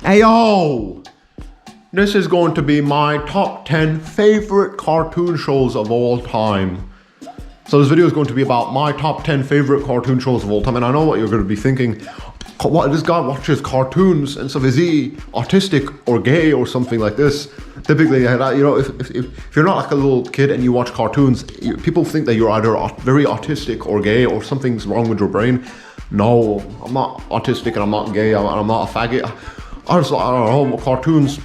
Ayo! This is going to be my top 10 favorite cartoon shows of all time. So this video is going to be about my top 10 favorite cartoon shows of all time. And I know what you're going to be thinking. What, this guy watches cartoons and stuff. Is he autistic or gay or something like this? Typically, you know, if you're not like a little kid and you watch cartoons, people think that you're either very autistic or gay or something's wrong with your brain. No, I'm not autistic and I'm not gay. I'm not a faggot. I don't know, cartoons.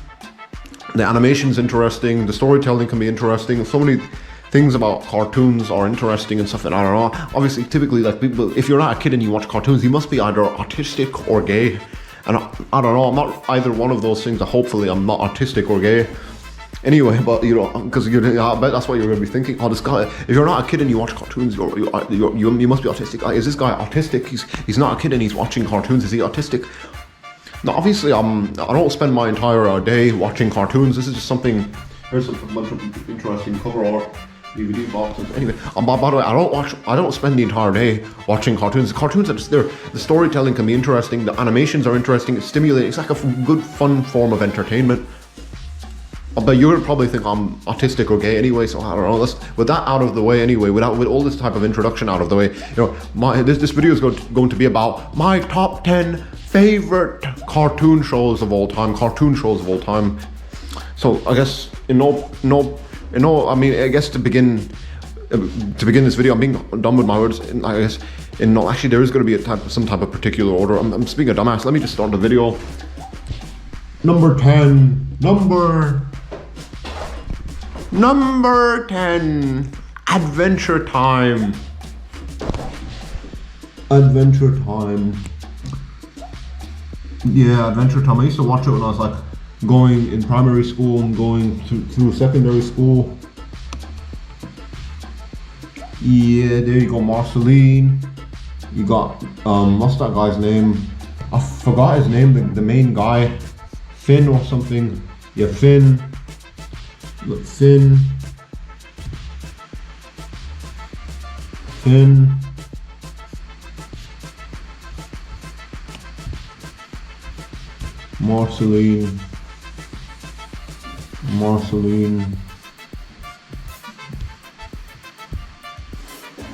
The animation's interesting. The storytelling can be interesting. So many things about cartoons are interesting and stuff, and I don't know. Obviously, typically, like people, if you're not a kid and you watch cartoons, you must be either autistic or gay. And I don't know, I'm not either one of those things. Hopefully, I'm not autistic or gay. Anyway, but you know, because I bet that's what you're going to be thinking. Oh, this guy. If you're not a kid and you watch cartoons, you must be autistic. Is this guy autistic? He's not a kid and he's watching cartoons. Is he autistic? No, obviously, I don't spend my entire day watching cartoons. This is just something. Here's a bunch of interesting cover art. DVD boxes. Anyway, by the way, I don't spend the entire day watching cartoons. Cartoons are just there. The storytelling can be interesting. The animations are interesting. It's stimulating. It's like a good, fun form of entertainment. But you would probably think I'm autistic or gay anyway. So I don't know. With that out of the way, anyway, with all this type of introduction out of the way, you know, this video is going to be about my top 10 favorite cartoon shows of all time. So I guess I guess to begin this video, I'm being dumb with my words. I guess actually there is going to be some type of particular order. I'm speaking a dumbass. Let me just start the video. Number 10, Adventure Time. Yeah, Adventure Time. I used to watch it when I was like going in primary school and going through secondary school. Yeah, there you go, Marceline. You got what's that guy's name? I forgot his name. The main guy, Finn or something. Yeah, Finn. Look, Finn. Marceline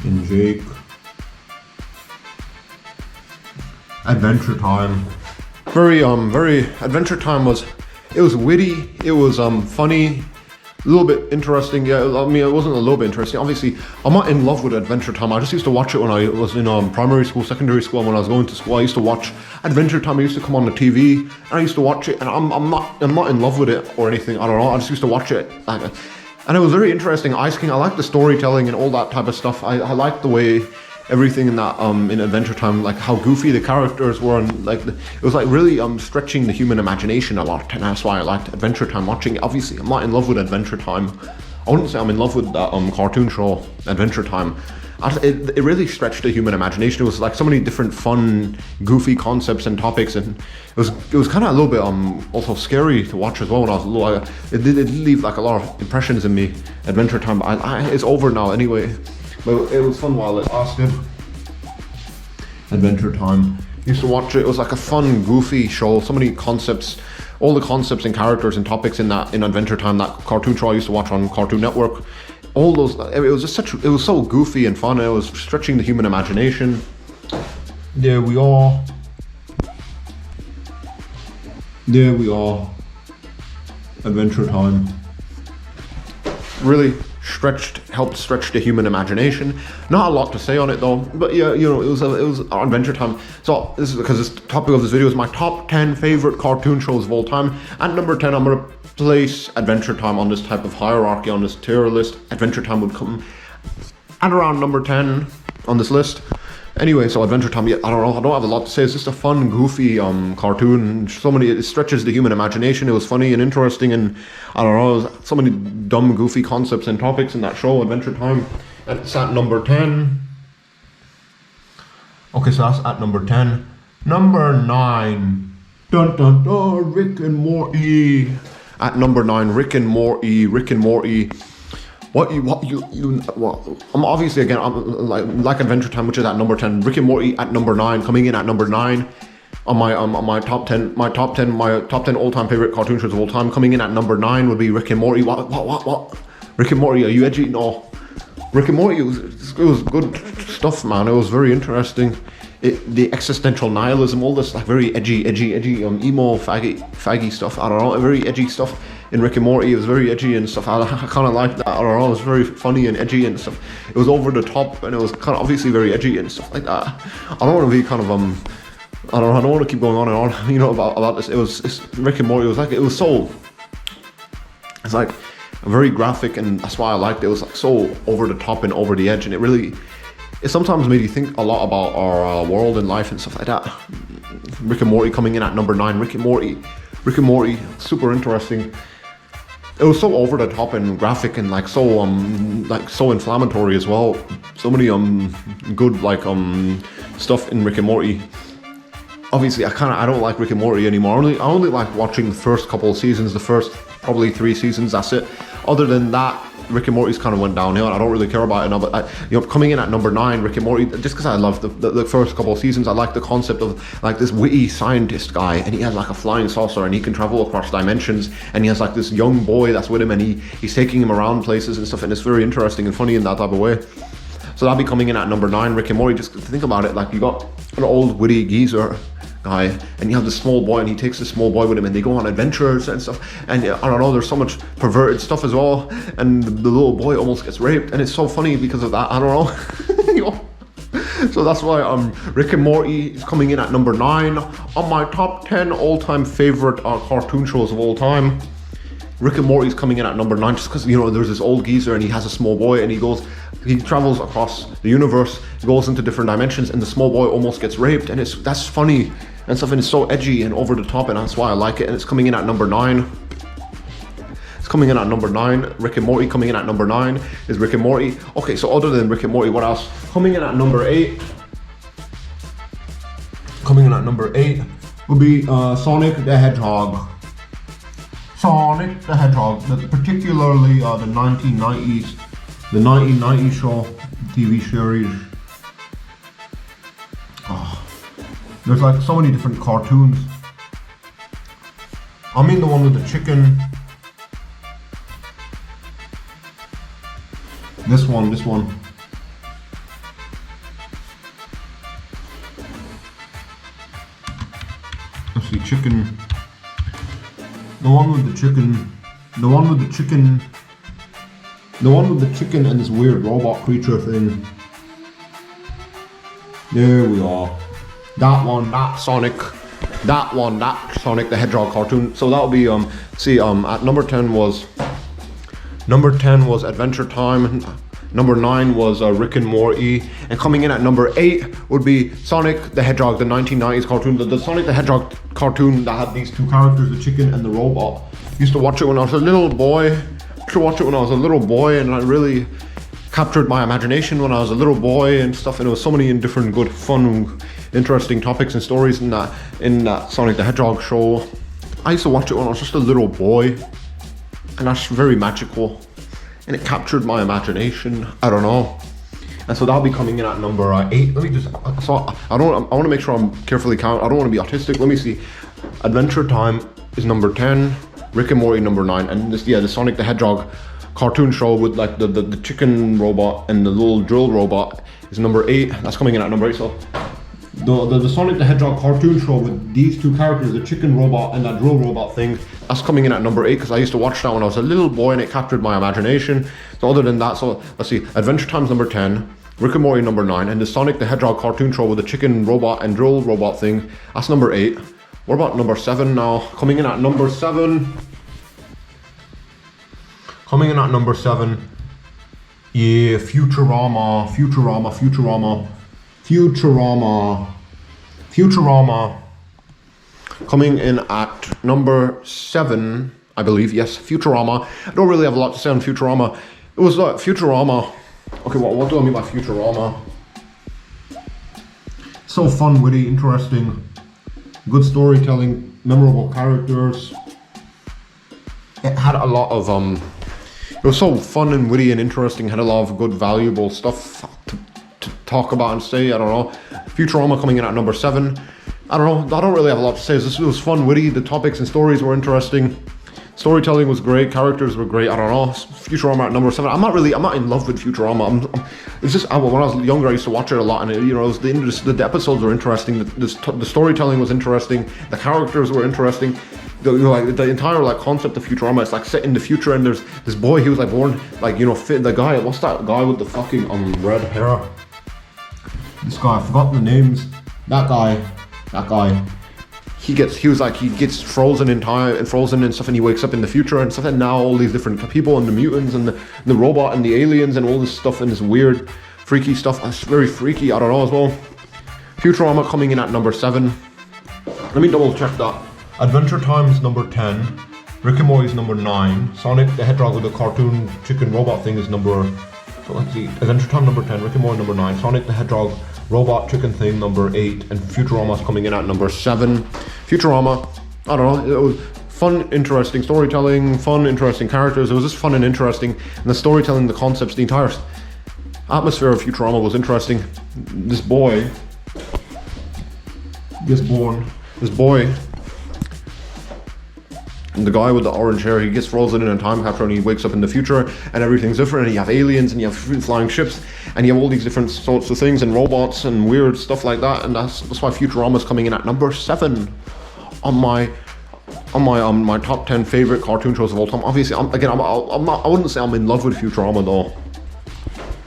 and Jake. Adventure Time. Very Adventure Time was witty, it was funny, a little bit interesting. Yeah, I mean, it wasn't a little bit interesting. Obviously, I'm not in love with Adventure Time. I just used to watch it when I was in primary school, secondary school, and when I was going to school. I used to watch Adventure Time. It used to come on the TV, and I used to watch it. And I'm not in love with it or anything. I don't know. I just used to watch it, and it was very interesting. Ice King. I like the storytelling and all that type of stuff. I like the way everything in that in Adventure Time, like how goofy the characters were, and like it was like really stretching the human imagination a lot, and that's why I liked Adventure Time watching it. Obviously, I'm not in love with Adventure Time. I wouldn't say I'm in love with that cartoon show, Adventure Time. It really stretched the human imagination. It was like so many different fun, goofy concepts and topics, and it was kind of a little bit also scary to watch as well when I was little. It did leave like a lot of impressions in me, Adventure Time. But it's over now anyway. But it was fun while it lasted. Adventure Time. Used to watch it. It was like a fun, goofy show. So many concepts, all the concepts and characters and topics in Adventure Time. That cartoon show I used to watch on Cartoon Network. All those. It was just it was so goofy and fun. It was stretching the human imagination. There we are. Adventure Time. Really helped stretch the human imagination. Not a lot to say on it though, but yeah, you know, it was Adventure Time. So this is because this topic of this video is my top 10 favorite cartoon shows of all time. At number 10, I'm gonna place Adventure Time on this type of hierarchy, on this tier list. Adventure Time would come at around number 10 on this list. Anyway, so Adventure Time, yeah, I don't have a lot to say. It's just a fun, goofy cartoon. It stretches the human imagination. It was funny and interesting, and I don't know, so many dumb, goofy concepts and topics in that show, Adventure Time. And it's at number 10. Okay, so that's at number 10. Number 9. Dun dun dun, Rick and Morty. At number 9, Rick and Morty. I'm obviously again, I'm like Adventure Time, which is at number 10. Rick and Morty at number 9, coming in at number 9. on my top 10 all-time favorite cartoon shows of all time. Coming in at number 9 would be Rick and Morty. What? Rick and Morty, are you edgy? No. Rick and Morty, it was good stuff, man. It was very interesting. The existential nihilism, all this like very edgy, emo, faggy stuff. I don't know, very edgy stuff in Rick and Morty. It was very edgy and stuff. I kind of liked that. I don't know, it was very funny and edgy and stuff. It was over the top and it was kind of obviously very edgy and stuff like that. I don't want to be kind of I don't want to keep going on and on, you know, about this. It's Rick and Morty. It's like very graphic, and that's why I liked it. It was like so over the top and over the edge, and it sometimes made you think a lot about our world and life and stuff like that. Rick and Morty coming in at number 9. Rick and Morty, super interesting. It was so over the top and graphic and like so inflammatory as well. So many good stuff in Rick and Morty. Obviously, I don't like Rick and Morty anymore. I only like watching the first couple of seasons, the first probably 3 seasons. That's it. Other than that, Rick and Morty's kind of went downhill. I don't really care about it now. But coming in at number 9, Rick and Morty, just because I love the first couple of seasons, I like the concept of like this witty scientist guy, and he has like a flying saucer, and he can travel across dimensions, and he has like this young boy that's with him, and he's taking him around places and stuff, and it's very interesting and funny in that type of way. So that'll be coming in at number 9, Rick and Morty. Just think about it, like you got an old witty geezer guy, and you have this small boy, and he takes this small boy with him, and they go on adventures and stuff, and I don't know, there's so much perverted stuff as well, and the little boy almost gets raped, and it's so funny because of that. I don't know. So that's why Rick and Morty is coming in at number 9 on my top 10 all-time favorite cartoon shows of all time. Rick and Morty is coming in at number 9 just because, there's this old geezer, and he has a small boy, and he travels across the universe, goes into different dimensions, and the small boy almost gets raped, and that's funny and stuff, and it's so edgy and over the top, and that's why I like it. And it's coming in at number 9. It's coming in at number 9. Rick and Morty coming in at number 9 is Rick and Morty. Okay, so other than Rick and Morty, what else? Coming in at number 8. Coming in at number 8 would be Sonic the Hedgehog. Sonic the Hedgehog, particularly the 1990s show, TV series. There's like so many different cartoons. I mean the one with the chicken. This one. Let's see, chicken. The one with the chicken. The one with the chicken and this weird robot creature thing. There we are. That Sonic the Hedgehog cartoon. So that'll be at number 10 was Adventure Time. Number 9 was Rick and Morty, and coming in at number 8 would be Sonic the Hedgehog, the 1990s cartoon. The Sonic the Hedgehog cartoon that had these 2 characters, the chicken and the robot. Used to watch it when I was a little boy. And it really captured my imagination when I was a little boy and stuff. And there was so many different good, fun, interesting topics and stories in that Sonic the Hedgehog show. I used to watch it when I was just a little boy, and that's very magical, and it captured my imagination. I don't know. And so that'll be coming in at number 8. Let me just, I want to make sure I'm carefully counting. I don't want to be autistic. Let me see. Adventure Time is number 10, Rick and Morty number 9, and the Sonic the Hedgehog cartoon show with like the chicken robot and the little drill robot is number 8. That's coming in at number 8. So the Sonic the Hedgehog cartoon show with these 2 characters, the chicken robot and that drill robot thing, that's coming in at number 8 because I used to watch that when I was a little boy and it captured my imagination. So other than that, so let's see, Adventure Time's number 10, Rick and Morty number 9, and the Sonic the Hedgehog cartoon show with the chicken robot and drill robot thing, that's number 8. What about number 7 now? Coming in at number 7. Yeah, Futurama. Coming in at number 7, I believe. Yes, Futurama. I don't really have a lot to say on Futurama. It was Futurama. Okay, what do I mean by Futurama? So fun, witty, interesting, good storytelling, memorable characters. It had a lot of it was so fun and witty and interesting. Had a lot of good, valuable stuff to talk about and say. I don't know. Futurama coming in at number 7. I don't know. I don't really have a lot to say. This was fun, witty. The topics and stories were interesting. Storytelling was great. Characters were great. I don't know. Futurama at number 7. I'm not in love with Futurama. It's just when I was younger, I used to watch it a lot, and the episodes were interesting. The storytelling was interesting. The characters were interesting. The entire like concept of Futurama is like set in the future, and there's this boy. He was like born like the guy. What's that guy with the fucking red hair? This guy. I forgot the names. That guy. He gets frozen in time and frozen and stuff, and he wakes up in the future and stuff. And now all these different people and the mutants and the robot and the aliens and all this stuff and this weird, freaky stuff. It's very freaky. I don't know as well. Futurama coming in at number 7. Let me double check that. Adventure Time is number 10. Rick and Morty is number 9. Sonic the Hedgehog with the cartoon chicken robot thing is number. So let's see. Adventure Time number 10. Rick and Morty number 9. Sonic the Hedgehog robot chicken thing number 8. And Futurama's coming in at number 7. Futurama, I don't know. It was fun, interesting storytelling, fun, interesting characters. It was just fun and interesting. And the storytelling, the concepts, the entire atmosphere of Futurama was interesting. This boy. And the guy with the orange hair, he gets frozen in a time capsule and he wakes up in the future and everything's different, and you have aliens and you have flying ships and you have all these different sorts of things and robots and weird stuff like that, and that's why Futurama's coming in at number 7 on my top 10 favorite cartoon shows of all time. Obviously, I wouldn't say I'm in love with Futurama though.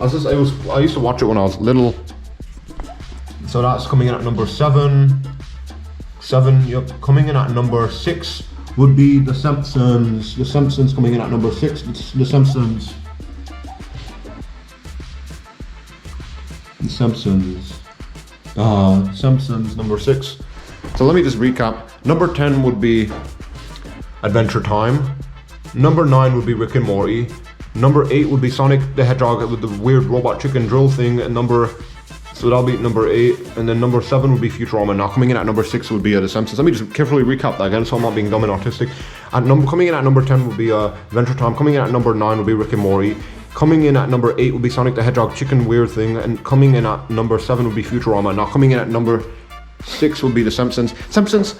I used to watch it when I was little. So that's coming in at number 7. Yep, coming in at number 6 would be The Simpsons. The Simpsons coming in at number 6. The Simpsons number 6. So let me just recap. Number 10 would be Adventure Time. Number 9 would be Rick and Morty. Number 8 would be Sonic the Hedgehog with the weird robot chicken drill thing, and so that'll be number 8, and then number 7 would be Futurama. Now coming in at number 6 would be The Simpsons. Let me just carefully recap that again so I'm not being dumb and autistic. Coming in at number 10 would be Adventure Time. Coming in at number 9 would be Rick and Morty. Coming in at number 8 would be Sonic the Hedgehog chicken weird thing, and coming in at number 7 would be Futurama. Now coming in at number 6 would be The Simpsons. Simpsons,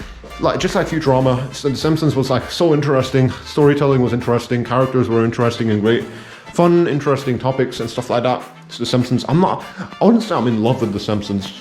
just like Futurama, The Simpsons was like so interesting. Storytelling was interesting. Characters were interesting and great. Fun, interesting topics and stuff like that. It's The Simpsons. I wouldn't say I'm in love with The Simpsons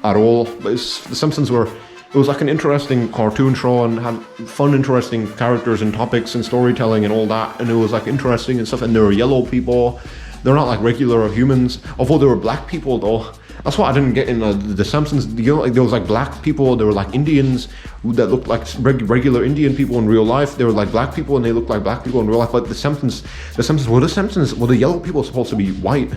at all, but The Simpsons it was like an interesting cartoon show and had fun, interesting characters and topics and storytelling and all that, and it was like interesting and stuff, and there were yellow people. They're not like regular humans, although there were black people though. That's what I didn't get in The Simpsons. Like there was like black people, there were like Indians that looked like regular Indian people in real life. They were like black people and they looked like black people in real life. But were the yellow people supposed to be white?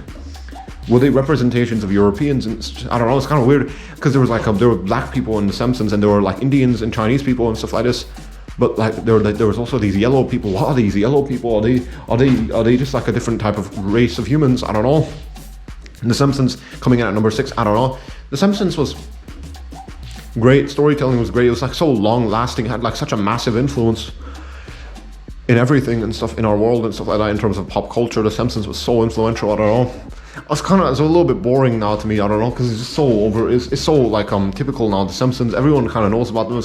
Were they representations of Europeans? And I don't know, it's kind of weird because there were black people in The Simpsons and there were like Indians and Chinese people and stuff like this. But like there was also these yellow people. What are these yellow people? Are they just like a different type of race of humans? I don't know. And The Simpsons coming in at number 6, I don't know. The Simpsons was great, storytelling was great, it was like so long lasting, had like such a massive influence in everything and stuff in our world and stuff like that in terms of pop culture. The Simpsons was so influential, I don't know. It's a little bit boring now to me, I don't know, because it's just so it's so like typical now. The Simpsons, everyone kind of knows about them. It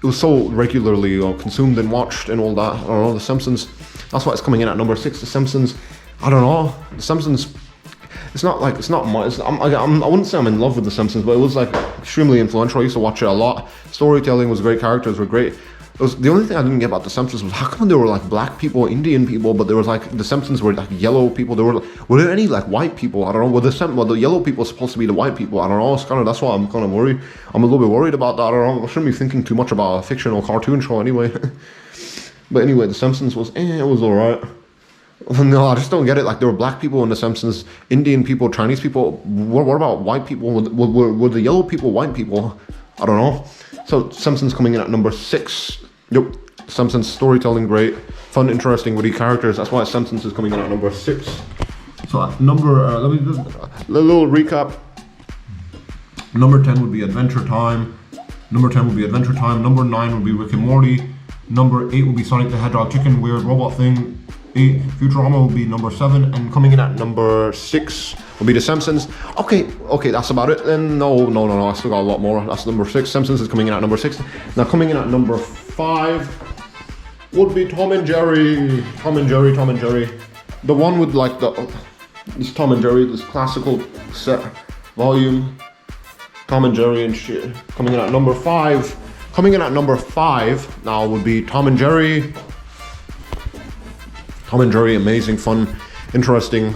was so regularly consumed and watched and all that. I don't know, The Simpsons, that's why it's coming in at number 6. The Simpsons, I don't know, The Simpsons, I wouldn't say I'm in love with The Simpsons, but it was like extremely influential. I used to watch it a lot. Storytelling was great, characters were great. The only thing I didn't get about The Simpsons was how come there were like black people, Indian people, but there was like The Simpsons were like yellow people. Were there any like white people? I don't know. Were the yellow people supposed to be the white people? I don't know. That's why I'm kind of worried. I'm a little bit worried about that. I don't know. I shouldn't be thinking too much about a fictional cartoon show anyway. But anyway, The Simpsons was it was alright. No, I just don't get it. Like there were black people in The Simpsons, Indian people, Chinese people. What about white people? Were the yellow people white people? I don't know. So Simpsons coming in at number 6. Yep, Simpsons storytelling great, fun, interesting, witty characters. That's why Simpsons is coming in at number 6. So let me just a little recap. Number 10 would be Adventure Time. Number 9 would be Rick and Morty. Number 8 would be Sonic the Hedgehog chicken weird robot thing. 8, Futurama will be number 7, and coming in at number 6 will be The Simpsons. Okay, that's about it. Then no, I still got a lot more. That's number 6. Simpsons is coming in at number 6. Now coming in at number 5 would be Tom and Jerry. Tom and Jerry. The one with like this Tom and Jerry, this classical set volume. Tom and Jerry and shit. Coming in at number 5. Coming in at number 5 now would be Tom and Jerry. Tom and Jerry, amazing, fun, interesting,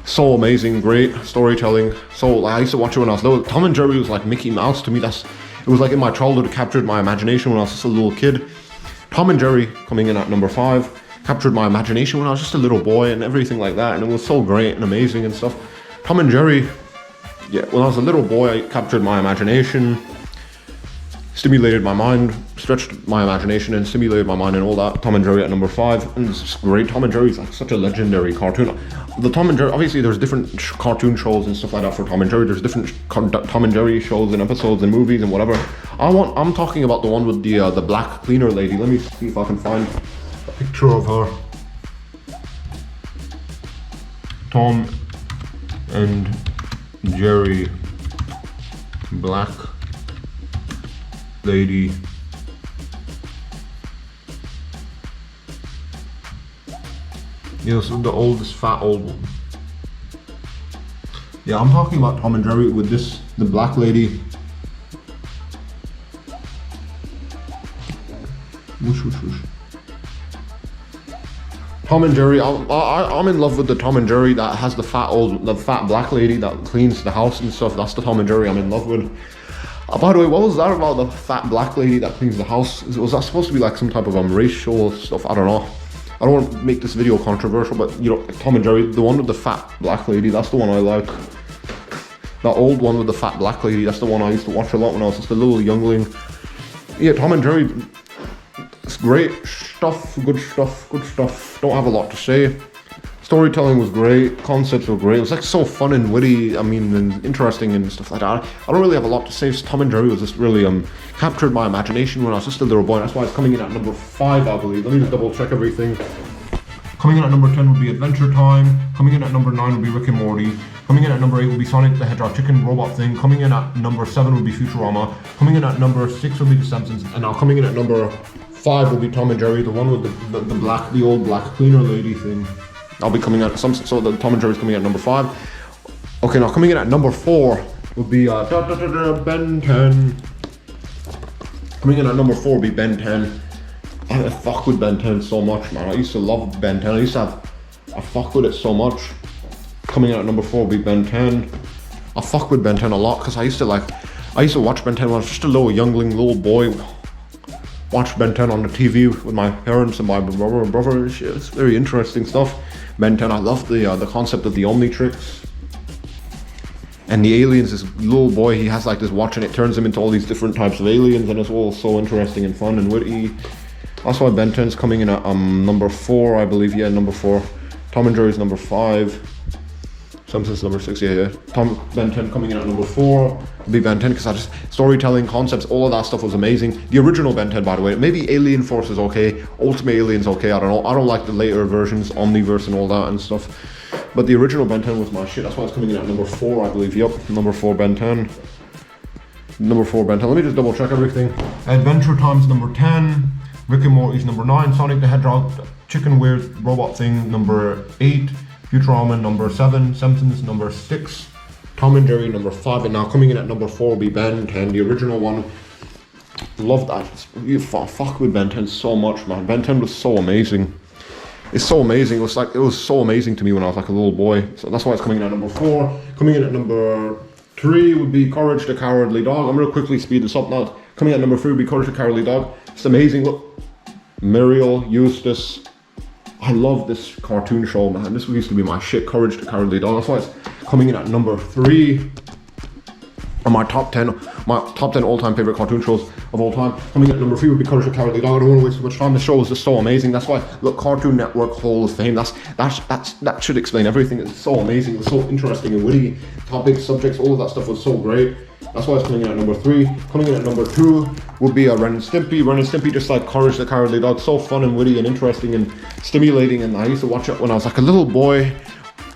so amazing, great storytelling. So I used to watch it when I was little. Tom and Jerry was like Mickey Mouse to me. It was like in my childhood, it captured my imagination when I was just a little kid. Tom and Jerry coming in at number 5 captured my imagination when I was just a little boy and everything like that, and it was so great and amazing and stuff. Tom and Jerry, yeah, when I was a little boy, it captured my imagination, stimulated my mind, stretched my imagination and stimulated my mind and all that. Tom and Jerry at number 5, and it's just great. Tom and Jerry is like such a legendary cartoon. The Tom and Jerry, obviously there's different cartoon shows and stuff like that for Tom and Jerry. There's different Tom and Jerry shows and episodes and movies and whatever. I'm talking about the one with the black cleaner lady. Let me see if I can find a picture of her. Tom and Jerry, black lady. Yes, the oldest fat old one. Yeah, I'm talking about Tom and Jerry with the black lady. Whoosh. Tom and Jerry, I'm in love with the Tom and Jerry that has the fat black lady that cleans the house and stuff. That's the Tom and Jerry I'm in love with. By the way, what was that about the fat black lady that cleans the house? Was that supposed to be like some type of racial stuff? I don't know. I don't want to make this video controversial, but you know, Tom and Jerry, the one with the fat black lady, that's the one I like. That old one with the fat black lady, that's the one I used to watch a lot when I was just a little youngling. Yeah, Tom and Jerry, it's great stuff, good stuff. Don't have a lot to say. Storytelling was great, concepts were great. It was like so fun and witty, and interesting and stuff like that. I don't really have a lot to say. Tom and Jerry was just really captured my imagination when I was just a little boy. That's why it's coming in at number 5, I believe. Let me just double check everything. Coming in at number 10 would be Adventure Time. Coming in at number 9 would be Rick and Morty. Coming in at number 8 would be Sonic the Hedgehog Chicken Robot Thing. Coming in at number 7 would be Futurama. Coming in at number 6 would be The Simpsons. And now coming in at number 5 will be Tom and Jerry, the one with the old black cleaner lady thing. I'll be coming out so the Tom and Jerry's coming at number 5. Okay, now coming in at number 4 would be Ben 10. Coming in at number 4 would be Ben 10. I fuck with Ben 10 so much, man. I used to love Ben 10. I fuck with it so much. Coming in at number 4 would be Ben 10. I fuck with Ben 10 a lot because I used to watch Ben 10 when I was just a little boy. Watch Ben 10 on the TV with my parents and my brother and shit. It's very interesting stuff. Ben 10, I love the concept of the Omnitrix. And the aliens, this little boy, he has like this watch and it turns him into all these different types of aliens, and it's all so interesting and fun and witty. That's why Ben 10's coming in at number 4, I believe. Yeah, number 4. Tom and Jerry's number 5. Simpsons number 6, yeah. Ben 10 coming in at number 4. Be Ben 10 because storytelling, concepts, all of that stuff was amazing. The original Ben 10, by the way, maybe Alien Force is okay, Ultimate Alien's okay, I don't know. I don't like the later versions, Omniverse and all that and stuff. But the original Ben 10 was my shit. That's why it's coming in at number 4, I believe. Yep, number 4 Ben 10. Number 4 Ben 10. Let me just double check everything. Adventure Time's number 10. Rick and Morty's number 9. Sonic the Hedgehog Chicken Weird Robot Thing number 8. Futurama number 7, Simpsons number 6, Tom and Jerry number 5, and now coming in at number 4 will be Ben 10, the original one. Love that. You fuck with Ben 10 so much, man. Ben 10 was so amazing. It's so amazing. It was so amazing to me when I was like a little boy. So that's why it's coming in at number 4. Coming in at number 3 would be Courage the Cowardly Dog. I'm gonna quickly speed this up now. Coming in at number 3 would be Courage the Cowardly Dog. It's amazing. Look, Muriel, Eustace. I love this cartoon show, man. This used to be my shit, Courage the Cowardly Dog. That's why it's coming in at number 3. And my top 10 all-time favorite cartoon shows of all time. Coming at number 3 would be Courage the Cowardly Dog. I don't want to waste too much time. The show is just so amazing. That's why, look, Cartoon Network Hall of Fame. That should explain everything. It's so amazing. It's so interesting and witty. Topics, subjects, all of that stuff was so great. That's why it's coming in at number 3. Coming in at number 2 would be Ren and Stimpy. Ren and Stimpy, just like Courage the Cowardly Dog, so fun and witty and interesting and stimulating. And I used to watch it when I was like a little boy.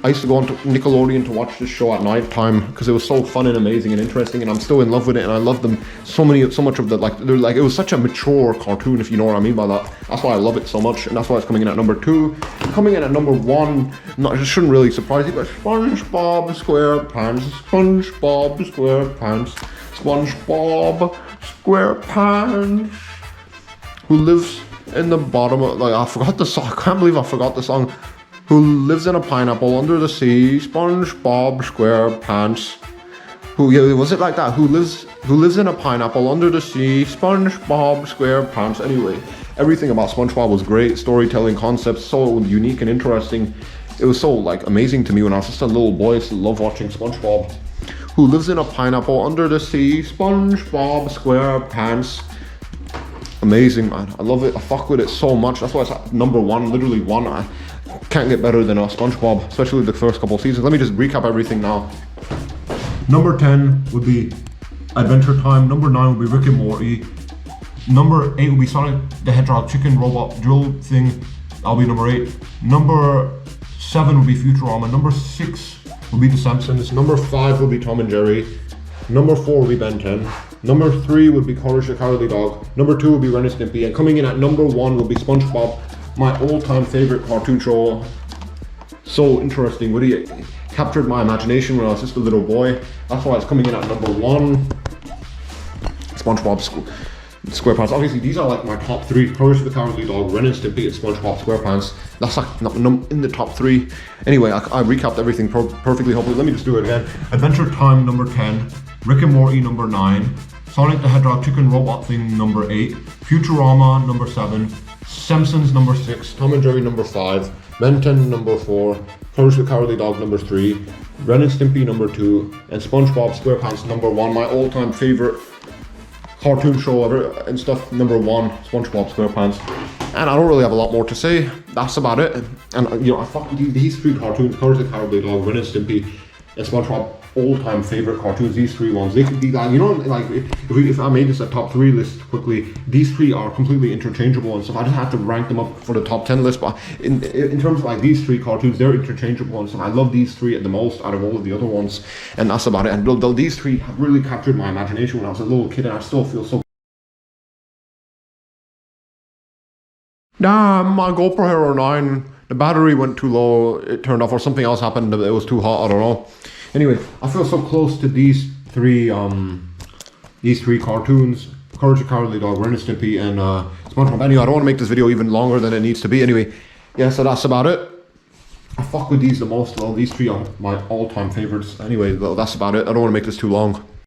I used to go on to Nickelodeon to watch this show at night time because it was so fun and amazing and interesting, and I'm still in love with it, and I love them so much of the it was such a mature cartoon, if you know what I mean by that. That's why I love it so much, and that's why it's coming in at number 2. Coming in at number 1, it shouldn't really surprise you, but SpongeBob SquarePants, SpongeBob SquarePants, SpongeBob SquarePants, who lives in the bottom of, I forgot the song. I can't believe I forgot the song. Who lives in a pineapple under the sea, SpongeBob SquarePants. Was it like that? Who lives in a pineapple under the sea, SpongeBob SquarePants. Anyway, everything about SpongeBob was great. Storytelling concepts, so unique and interesting. It was so amazing to me when I was just a little boy. I used to love watching SpongeBob. Who lives in a pineapple under the sea, SpongeBob SquarePants. Amazing, man. I love it. I fuck with it so much. That's why it's at number 1, literally 1. I can't get better than SpongeBob, especially the first couple of seasons. Let me just recap everything now. Number 10 would be Adventure Time. Number 9 would be Rick and Morty. Number 8 would be Sonic the Hedgehog chicken robot drill thing. That'll be number 8. Number 7 would be Futurama. Number 6 would be The Simpsons. Number 5 would be Tom and Jerry. Number 4 would be Ben 10. Number 3 would be Courage the Cowardly Dog. Number 2 would be Ren and Stimpy. And coming in at number 1 would be SpongeBob, my all-time favorite cartoon show. So interesting, witty. It captured my imagination when I was just a little boy. That's why it's coming in at number 1. SpongeBob SquarePants. Obviously, these are my top 3. Courage the Cowardly Dog, Ren and Stimpy, and SpongeBob SquarePants. That's in the top 3. Anyway, I recapped everything perfectly. Hopefully, let me just do it again. Adventure Time, number 10. Rick and Morty, number 9. Sonic the Hedgehog chicken robot thing, number 8. Futurama, number 7. Simpsons, number 6. Tom and Jerry, number 5. Ben 10, number 4. Courage the Cowardly Dog, number 3. Ren and Stimpy, number 2. And SpongeBob SquarePants, number 1. My all-time favorite cartoon show ever and stuff, number 1. SpongeBob SquarePants. And I don't really have a lot more to say. That's about it. And I fuck with these 3 cartoons: Courage the Cowardly Dog, Ren and Stimpy, and SpongeBob. All-time favorite cartoons, these 3 ones. They could be if I made this a top 3 list quickly, these 3 are completely interchangeable and stuff. I just have to rank them up for the top 10 list, but in terms of these 3 cartoons, they're interchangeable and stuff. I love these 3 at the most out of all of the other ones, and that's about it. And these 3 have really captured my imagination when I was a little kid, and I still feel so. Damn, my GoPro Hero 9, the battery went too low, it turned off, or something else happened, it was too hot, I don't know. Anyway, I feel so close to these 3 cartoons: Courage the Cowardly Dog, Ren and Stimpy, and SpongeBob. Anyway, I don't want to make this video even longer than it needs to be. Anyway, yeah, so that's about it. I fuck with these the most. Well, these 3 are my all-time favorites. Anyway, well, that's about it. I don't want to make this too long.